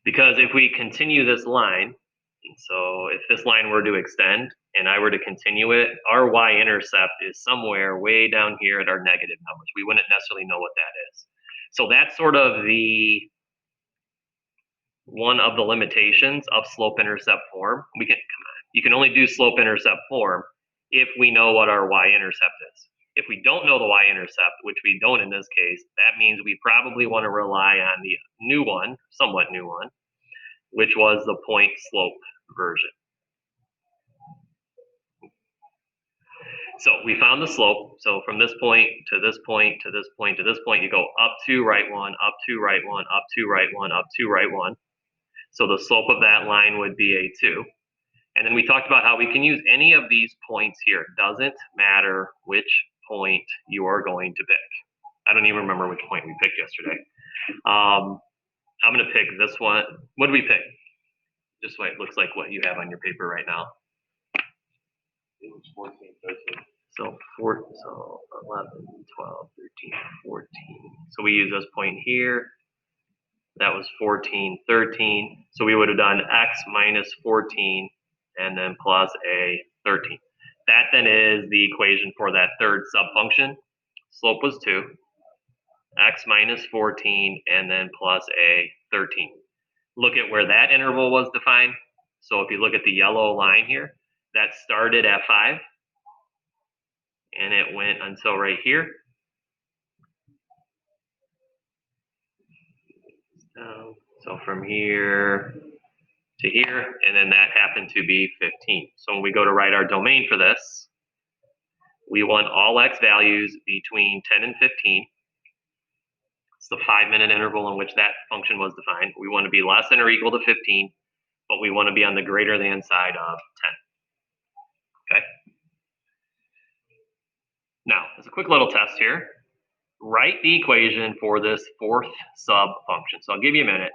Because if we continue this line, so if this line were to extend and I were to continue it, our y-intercept is somewhere way down here at our negative numbers. We wouldn't necessarily know what that is. So that's sort of the one of the limitations of slope-intercept form. You can only do slope-intercept form if we know what our y-intercept is. If we don't know the y-intercept, which we don't in this case, that means we probably want to rely on the new one, somewhat new one, which was the point slope version. So we found the slope. So from this point to this point to this point to this point, you go up 2, right 1, up 2, right 1, up 2, right 1, up 2, right 1. So the slope of that line would be a 2. And then we talked about how we can use any of these points here. It doesn't matter which point you are going to pick. I don't even remember which point we picked yesterday. I'm going to pick this one. What did we pick? Just so it looks like what you have on your paper right now. It was 14, 13. So 11, 12, 13, 14. So we use this point here. That was 14, 13. So we would have done x minus 14 and then plus a 13. That then is the equation for that third subfunction. Slope was 2, x minus 14, and then plus a 13. Look at where that interval was defined. So if you look at the yellow line here, that started at 5, and it went until right here. So from here to here, and then that happened to be 15. So when we go to write our domain for this, we want all x values between 10 and 15. It's the 5-minute interval in which that function was defined. We want to be less than or equal to 15, but we want to be on the greater than side of 10. Okay. Now, as a quick little test here, write the equation for this fourth sub function. So I'll give you a minute.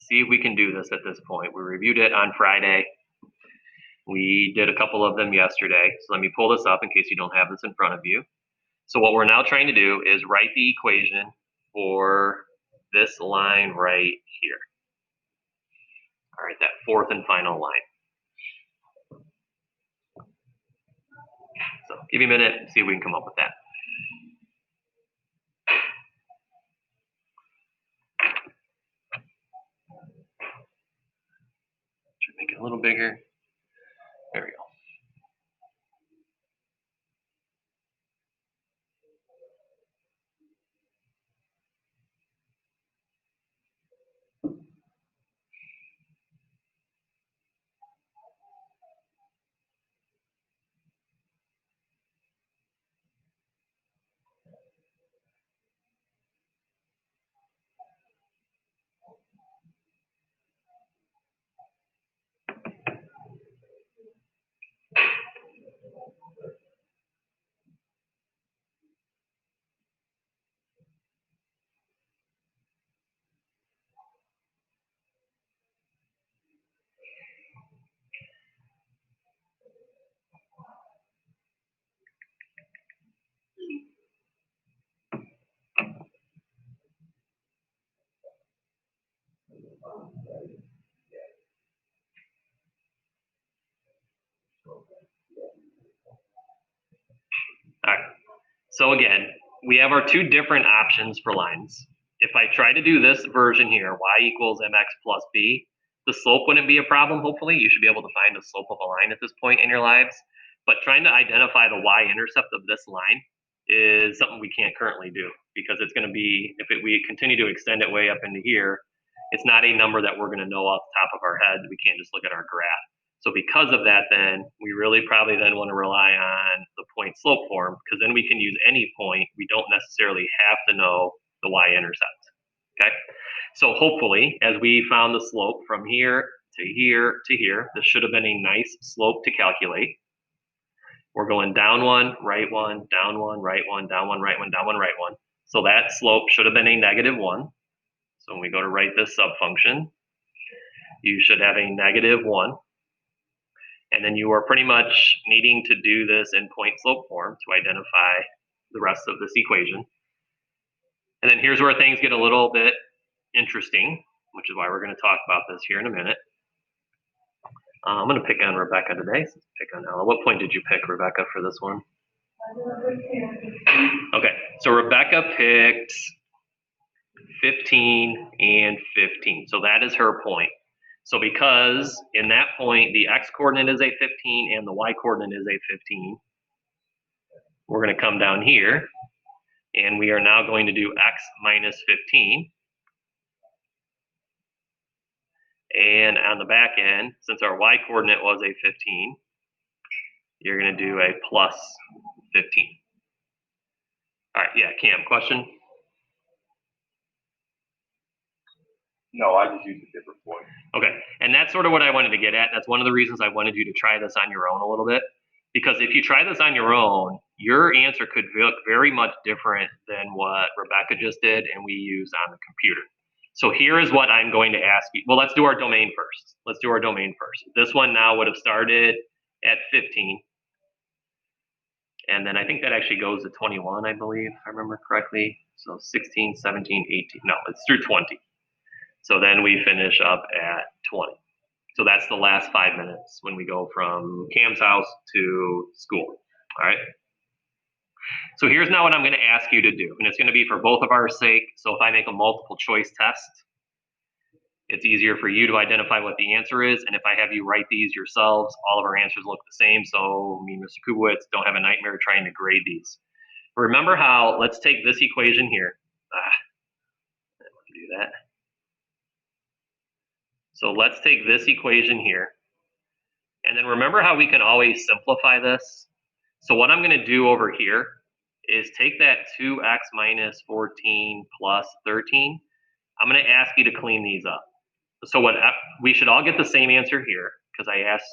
See if we can do this at this point. We reviewed it on Friday. We did a couple of them yesterday. So let me pull this up in case you don't have this in front of you. So what we're now trying to do is write the equation for this line right here. All right, that fourth and final line. So give me a minute and see if we can come up with that. Should make it a little bigger. There we go. All right, so again, we have our two different options for lines. If I try to do this version here, y equals mx plus b, the slope wouldn't be a problem, hopefully. You should be able to find the slope of a line at this point in your lives. But trying to identify the y-intercept of this line is something we can't currently do, because it's going to be, we continue to extend it way up into here, it's not a number that we're going to know off the top of our head. We can't just look at our graph. So because of that, then we really probably then want to rely on the point slope form, because then we can use any point. We don't necessarily have to know the y-intercept. Okay, so hopefully, as we found the slope from here to here to here, this should have been a nice slope to calculate. We're going down 1, right 1, down 1, right 1, down 1, right 1, down 1, right 1. So that slope should have been a -1. So when we go to write this subfunction, you should have a -1. And then you are pretty much needing to do this in point slope form to identify the rest of this equation. And then here's where things get a little bit interesting. which is why we're going to talk about this here in a minute. I'm going to pick on Rebecca today. Pick on Ella. What point did you pick, Rebecca, for this one? Okay, so Rebecca picked 15 and 15. So that is her point. So because in that point, the x-coordinate is a 15 and the y-coordinate is a 15, we're going to come down here, and we are now going to do x minus 15. And on the back end, since our y-coordinate was a 15, you're going to do a plus 15. All right, yeah, Cam, question? No, I just used a different point. Okay, and that's sort of what I wanted to get at. That's one of the reasons I wanted you to try this on your own a little bit. Because if you try this on your own, your answer could look very much different than what Rebecca just did and we used on the computer. So here is what I'm going to ask you. Well, let's do our domain first. Let's do our domain first. This one now would have started at 15. And then I think that actually goes to 21, I believe, if I remember correctly. So 16, 17, 18. No, it's through 20. So then we finish up at 20. So that's the last 5 minutes when we go from Cam's house to school. All right. So here's now what I'm going to ask you to do, and it's going to be for both of our sake. So if I make a multiple choice test, it's easier for you to identify what the answer is. And if I have you write these yourselves, all of our answers look the same. So me and Mr. Kubowitz don't have a nightmare trying to grade these. Remember how, let's take this equation here. I want to do that. So let's take this equation here. And then remember how we can always simplify this? So what I'm going to do over here is take that 2x minus 14 plus 13. I'm going to ask you to clean these up. So what we should all get the same answer here, because I asked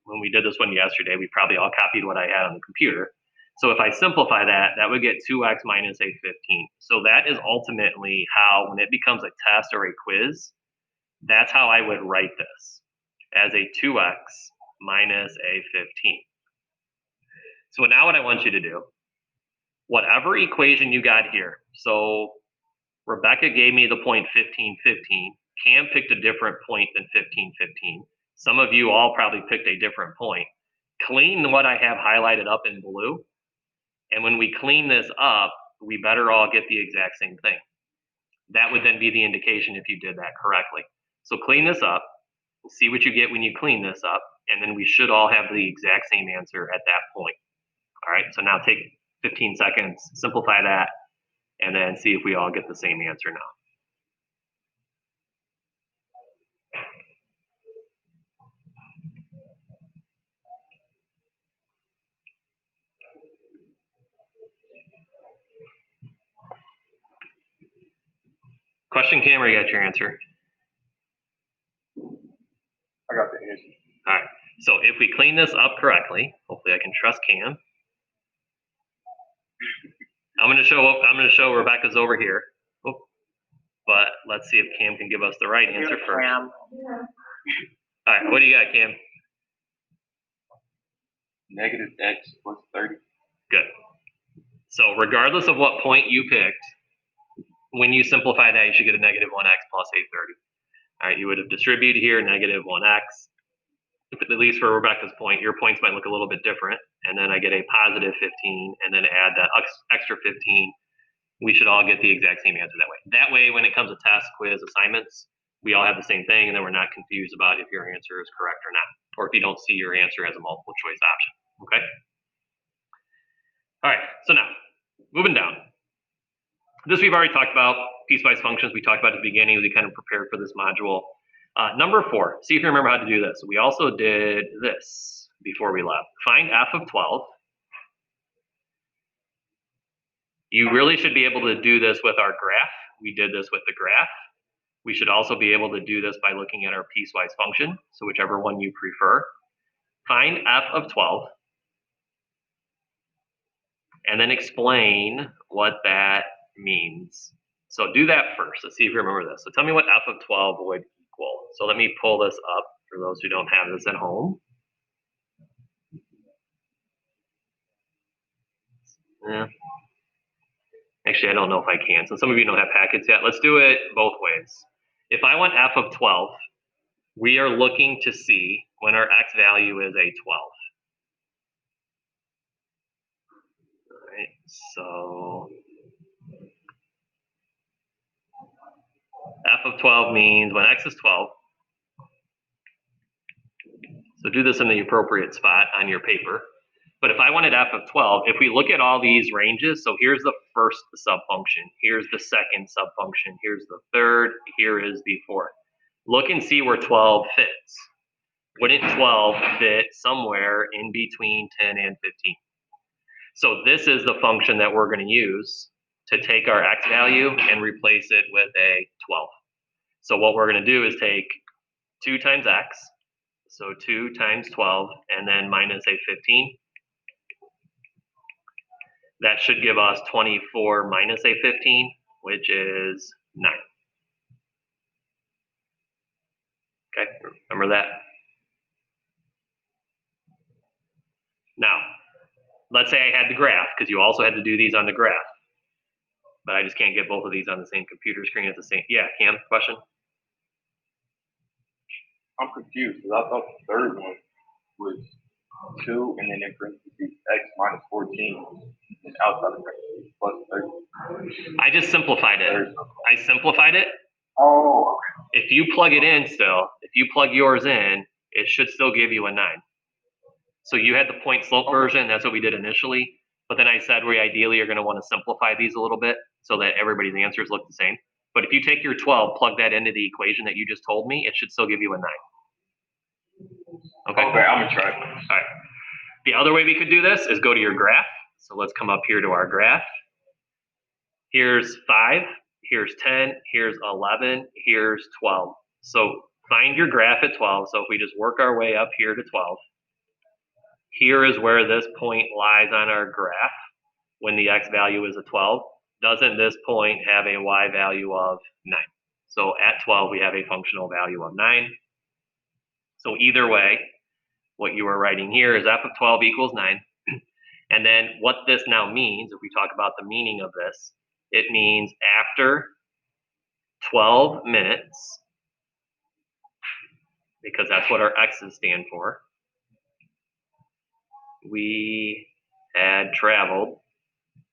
when we did this one yesterday, we probably all copied what I had on the computer. So if I simplify that, that would get 2x minus a 15. So that is ultimately how, when it becomes a test or a quiz, that's how I would write this, as a 2x minus a 15. So now what I want you to do, whatever equation you got here, so Rebecca gave me the point 15, 15. Cam picked a different point than 15, 15. Some of you all probably picked a different point. Clean what I have highlighted up in blue. And when we clean this up, we better all get the exact same thing. That would then be the indication if you did that correctly. So clean this up. We'll see what you get when you clean this up. And then we should all have the exact same answer at that point. All right, so now take 15 seconds, simplify that, and then see if we all get the same answer now. Question, Cam, or you got your answer? I got the answer. All right, so if we clean this up correctly, hopefully I can trust Cam. I'm going to show Rebecca's over here. Oh, but let's see if Cam can give us the right answer first. All right, what do you got, Cam? Negative x plus 30. Good. So regardless of what point you picked, when you simplify that, you should get a negative 1x plus 830. All right, you would have distributed here negative 1x. At least for Rebecca's point, your points might look a little bit different. And then I get a positive 15, and then add that extra 15. We should all get the exact same answer that way. That way, when it comes to test, quiz, assignments, we all have the same thing, and then we're not confused about if your answer is correct or not, or if you don't see your answer as a multiple choice option, okay? All right, so now, moving down. This we've already talked about, piecewise functions. We talked about at the beginning as we kind of prepared for this module. Number 4, see if you remember how to do this. We also did this before we left. Find f of 12. You really should be able to do this with our graph. We did this with the graph. We should also be able to do this by looking at our piecewise function, so whichever one you prefer. Find f of 12, and then explain what that means. So do that first. Let's see if you remember this. So tell me what f of 12 would equal. So let me pull this up for those who don't have this at home. Yeah. Actually, I don't know if I can. So some of you don't have packets yet. Let's do it both ways. If I want f of 12, we are looking to see when our x value is a 12. All right, so f of 12 means when x is 12. So do this in the appropriate spot on your paper. But if I wanted f of 12, if we look at all these ranges, so here's the first subfunction, here's the second subfunction, here's the third, here is the fourth. Look and see where 12 fits. Wouldn't 12 fit somewhere in between 10 and 15? So this is the function that we're going to use to take our x value and replace it with a 12. So what we're going to do is take 2 times x, so 2 times 12, and then minus a 15. That should give us 24 minus a 15, which is 9. Okay, remember that? Now, let's say I had the graph, because you also had to do these on the graph. But I just can't get both of these on the same computer screen at the same. Yeah, Cam, question? I'm confused because I thought the third one was 2 and then in parentheses x minus 14 and outside of parentheses plus 30. I just simplified it. I simplified it. Oh, okay. If you plug it in still, if you plug yours in, it should still give you a 9. So you had the point slope version, that's what we did initially. But then I said we ideally are going to want to simplify these a little bit so that everybody's answers look the same. But if you take your 12, plug that into the equation that you just told me, it should still give you a 9. Okay, I'm going to try it. All right. The other way we could do this is go to your graph. So let's come up here to our graph. Here's 5, here's 10, here's 11, here's 12. So find your graph at 12. So if we just work our way up here to 12, here is where this point lies on our graph when the x value is a 12. Doesn't this point have a y value of 9? So at 12, we have a functional value of 9. So either way, what you are writing here is f of 12 equals 9. And then what this now means, if we talk about the meaning of this, it means after 12 minutes, because that's what our x's stand for, we had traveled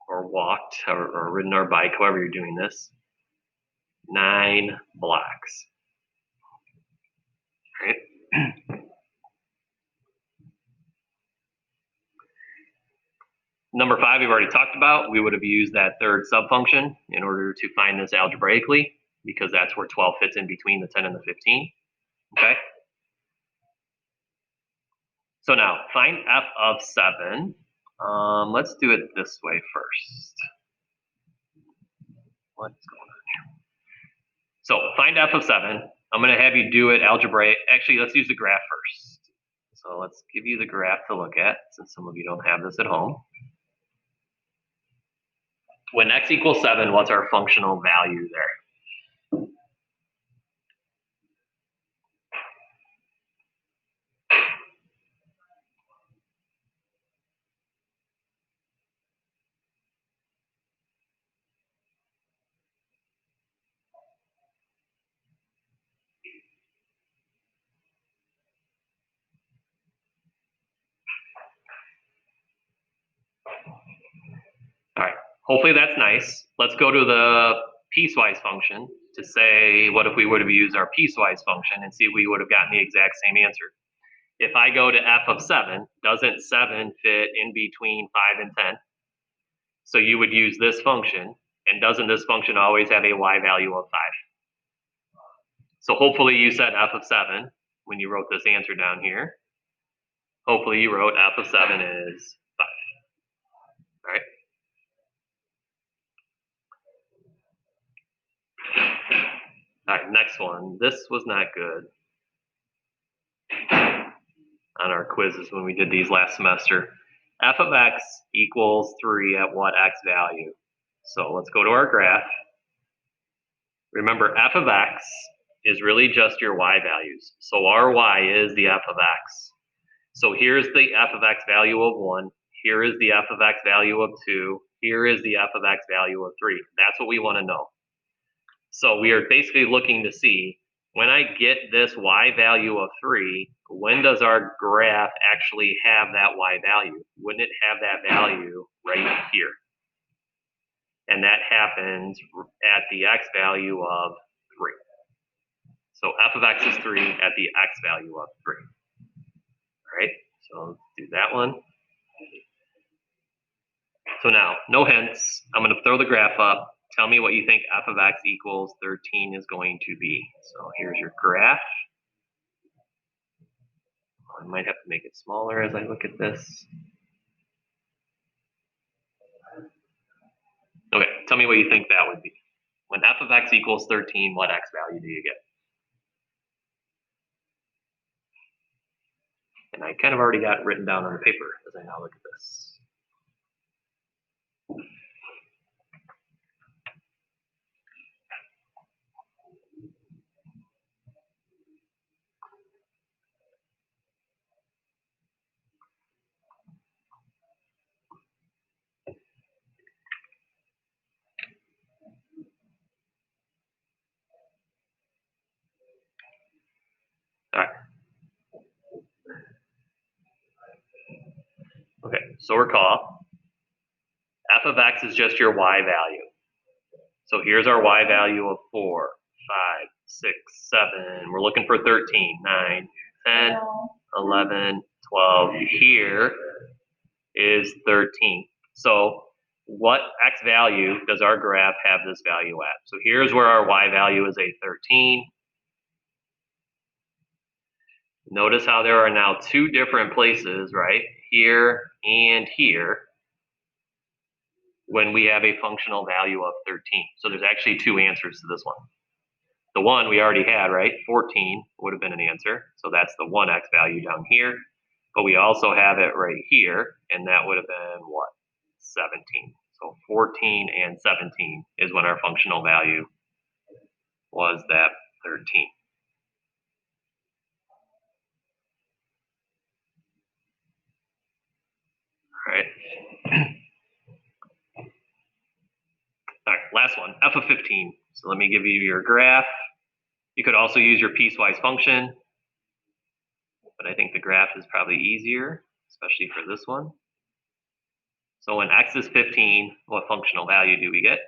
or walked or ridden our bike, however you're doing this, 9 blocks. Right? Number 5, we've already talked about. We would have used that third subfunction in order to find this algebraically, because that's where 12 fits in between the 10 and the 15. Okay? So now, find f of 7. Let's do it this way first. What's going on here? So find f of 7. I'm going to have you do it algebraic. Actually, let's use the graph first. So let's give you the graph to look at, since some of you don't have this at home. When x equals 7, what's our functional value there? All right, hopefully that's nice. Let's go to the piecewise function to say, what if we would have used our piecewise function and see if we would have gotten the exact same answer. If I go to f of 7, doesn't 7 fit in between 5 and 10? So you would use this function, and doesn't this function always have a y value of 5? So hopefully you said f of 7 when you wrote this answer down here. Hopefully you wrote f of 7 is 5. All right. All right, next one. This was not good on our quizzes when we did these last semester. F of x equals 3 at what x value? So let's go to our graph. Remember, f of x is really just your y values. So our y is the f of x. So here's the f of x value of 1. Here is the f of x value of 2. Here is the f of x value of 3. That's what we want to know. So we are basically looking to see, when I get this y value of 3, when does our graph actually have that y value? Wouldn't it have that value right here? And that happens at the x value of 3. So f of x is 3 at the x value of 3. All right, so let's do that one. So now, no hints. I'm going to throw the graph up. Tell me what you think f of x equals 13 is going to be. So here's your graph. I might have to make it smaller as I look at this. Okay, tell me what you think that would be. When f of x equals 13, what x value do you get? And I kind of already got it written down on the paper as I now look at this. All right. Okay, so recall, f of x is just your y value. So here's our y value of 4, 5, 6, 7. We're looking for 13, 9, 10, 11, 12. Here is 13. So what x value does our graph have this value at? So here's where our y value is a 13. Notice how there are now two different places, right? Here and here, when we have a functional value of 13. So there's actually two answers to this one. The one we already had, right? 14 would have been an answer. So that's the 1x value down here. But we also have it right here, and that would have been what? 17. So 14 and 17 is when our functional value was that 13. All right. All right, last one, f of 15. So let me give you your graph. You could also use your piecewise function, but I think the graph is probably easier, especially for this one. So when x is 15, what functional value do we get?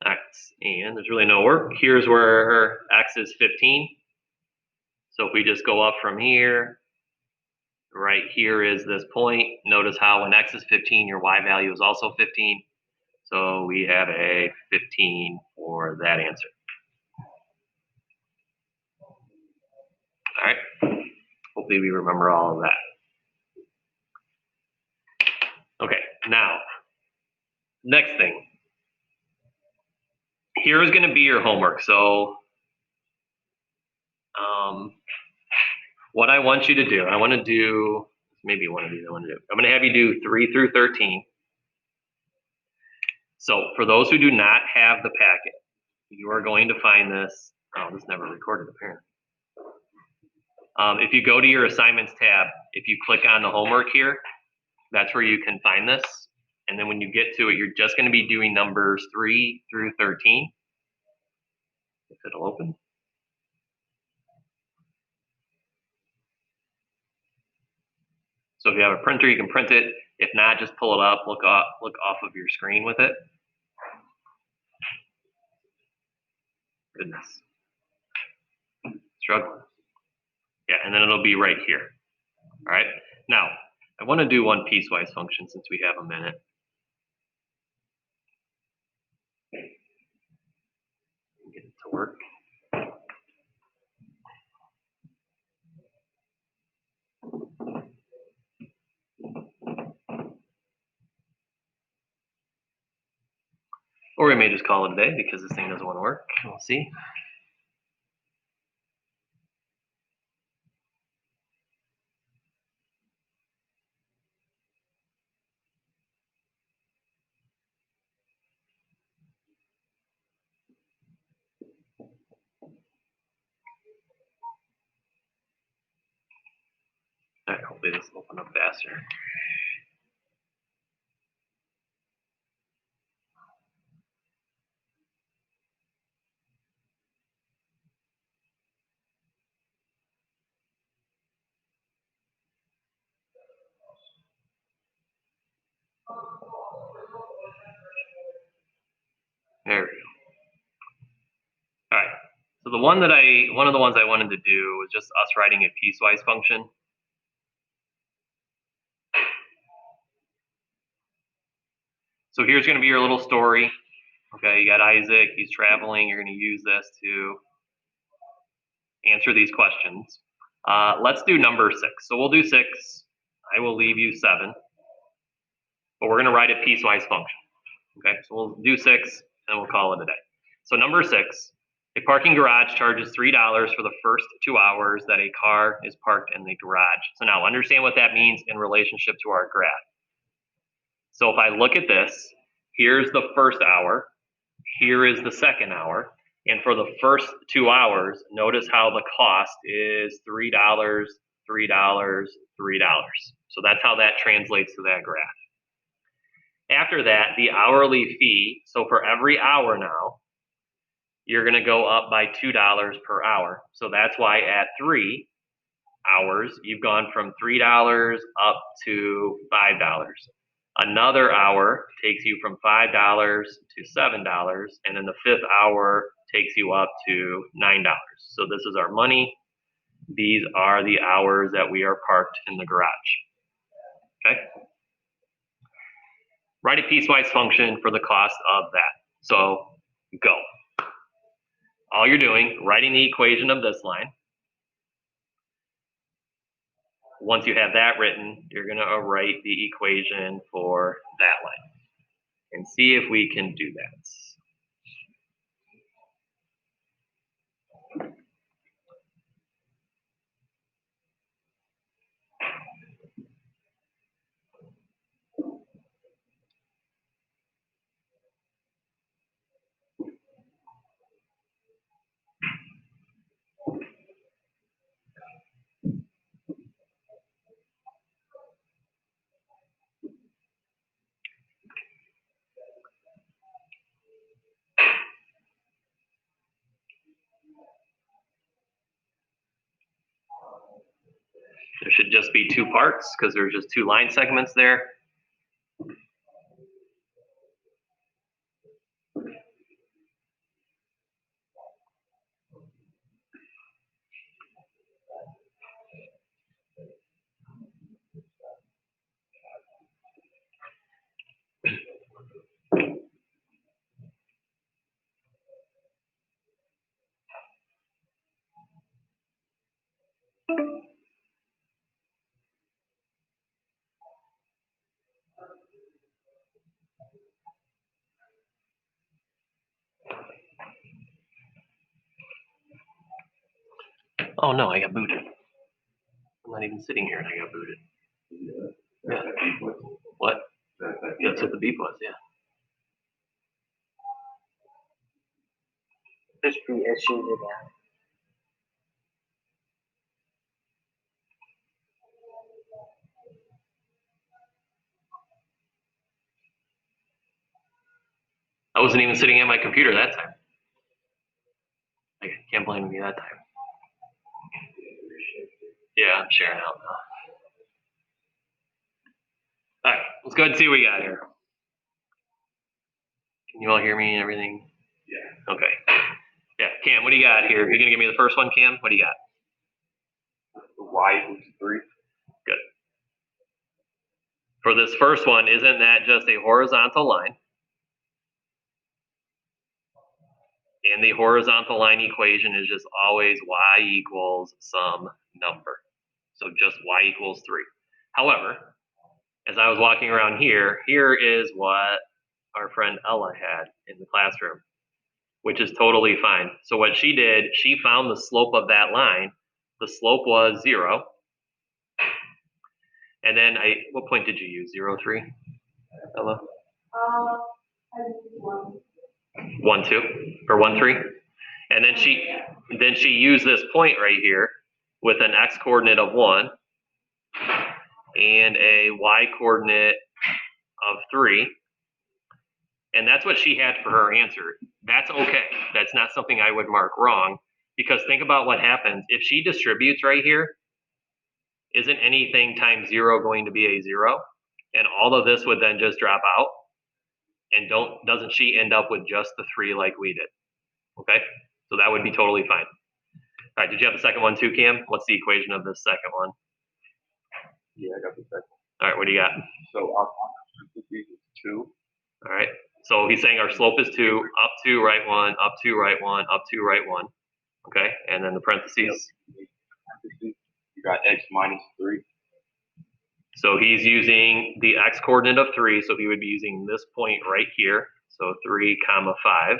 X, and there's really no work. Here's where x is 15. So if we just go up from here, right here is this point. Notice how when x is 15, your y value is also 15. So we have a 15 for that answer. All right. Hopefully we remember all of that. Okay, now, next thing. Here is going to be your homework. So what I want you to do, I want to do, maybe one of these I want to do. I'm going to have you do 3 through 13. So for those who do not have the packet, you are going to find this. Oh, this never recorded apparently. If you go to your assignments tab, if you click on the homework here, that's where you can find this. And then when you get to it, you're just going to be doing numbers 3 through 13. If it'll open. So if you have a printer, you can print it. If not, just pull it up, look off of your screen with it. Goodness. Struggling. Yeah, and then it'll be right here. All right. Now, I want to do one piecewise function since we have a minute. Get it to work. Or we may just call it a day because this thing doesn't want to work. We'll see. open up faster. There we go. All right. So one of the ones I wanted to do was just us writing a piecewise function. So here's going to be your little story. Okay, you got Isaac, he's traveling. You're going to use this to answer these questions. Let's do number 6. So we'll do 6. I will leave you 7. But we're going to write a piecewise function. Okay, so we'll do 6 and we'll call it a day. So number 6, a parking garage charges $3 for the first 2 hours that a car is parked in the garage. So now understand what that means in relationship to our graph. So if I look at this, here's the first hour, here is the second hour, and for the first 2 hours, notice how the cost is $3, $3, $3. So that's how that translates to that graph. After that, the hourly fee, so for every hour now, you're going to go up by $2 per hour. So that's why at 3 hours, you've gone from $3 up to $5. Another hour takes you from $5 to $7, and then the 5th hour takes you up to $9. So this is our money. These are the hours that we are parked in the garage. Okay? Write a piecewise function for the cost of that. So go. All you're doing, writing the equation of this line. Once you have that written, you're going to write the equation for that line and see if we can do that. There should just be 2 parts because there's just 2 line segments there. Oh no, I got booted. I'm not even sitting here and I got booted. Yeah. What? Yeah, that's what the beep was, yeah. History issues again. I wasn't even sitting at my computer that time. I can't blame me that time. Yeah, I'm sharing out now. All right, let's go ahead and see what we got here. Can you all hear me and everything? Yeah. Okay. Yeah, Cam, what do you got here? You're gonna give me the first one, Cam? What do you got? Y equals 3. Good. For this first one, isn't that just a horizontal line? And the horizontal line equation is just always y equals some number. So just y equals 3. However, as I was walking around here, here is what our friend Ella had in the classroom, which is totally fine. So what she did, she found the slope of that line. The slope was 0. And then what point did you use? 0, 3? Ella? 1, 2, or 1, 3. And then she used this point right here with an x coordinate of 1. and a y coordinate of 3. And that's what she had for her answer. That's okay. That's not something I would mark wrong, because think about what happens. If she distributes right here, isn't anything times 0 going to be a 0? And all of this would then just drop out. And doesn't she end up with just the 3 like we did? Okay, so that would be totally fine. All right, did you have the second one too, Cam? What's the equation of this second one? Yeah, I got the second. All right, what do you got? So our parentheses is 2. All right, so he's saying our slope is 2, up 2, right 1, up 2, right 1, up 2, right 1. Okay, and then the parentheses. Parentheses, you got x minus 3. So he's using the x coordinate of 3, so he would be using this point right here. So 3 comma 5.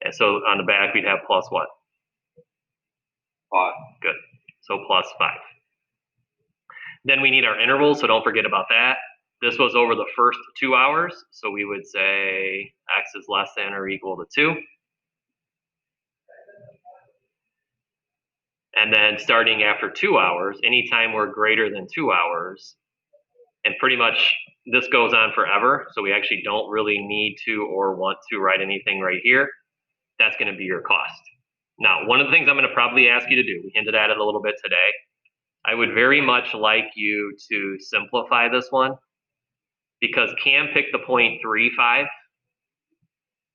And so on the back we'd have plus what? 5. Good. So plus 5. Then we need our intervals, so don't forget about that. This was over the first 2 hours, so we would say x is less than or equal to 2. And then starting after 2 hours, anytime we're greater than 2 hours, and pretty much this goes on forever, so we actually don't really need to or want to write anything right here. That's going to be your cost. Now, one of the things I'm going to probably ask you to do, we hinted at it a little bit today, I would very much like you to simplify this one, because Cam picked the 0.35.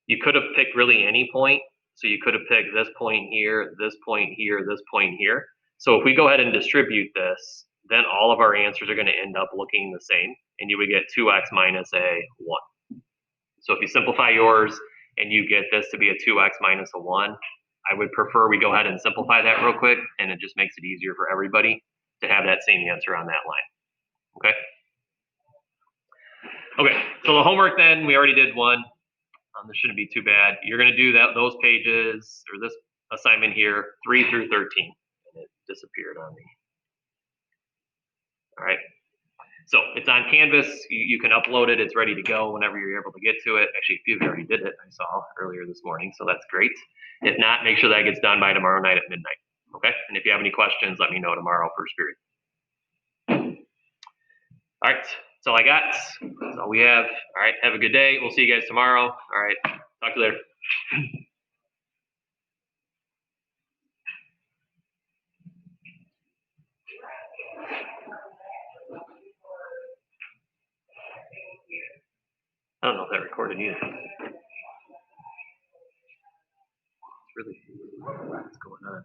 You could have picked really any point. So you could have picked this point here, this point here, this point here. So if we go ahead and distribute this, then all of our answers are going to end up looking the same, and you would get 2x minus a 1. So if you simplify yours and you get this to be a 2x minus a 1, I would prefer we go ahead and simplify that real quick, and it just makes it easier for everybody to have that same answer on that line. Okay? Okay, so the homework then, we already did one. This shouldn't be too bad. You're going to do those pages, or this assignment here, 3 through 13. And it disappeared on me. All right. So it's on Canvas. You can upload it. It's ready to go whenever you're able to get to it. Actually, a few of you already did it, I saw earlier this morning, so that's great. If not, make sure that gets done by tomorrow night at midnight. Okay? And if you have any questions, let me know tomorrow, first period. All right. That's all I got. That's all we have. All right. Have a good day. We'll see you guys tomorrow. All right. Talk to you later. I don't know if that recorded either. It's really what's going on.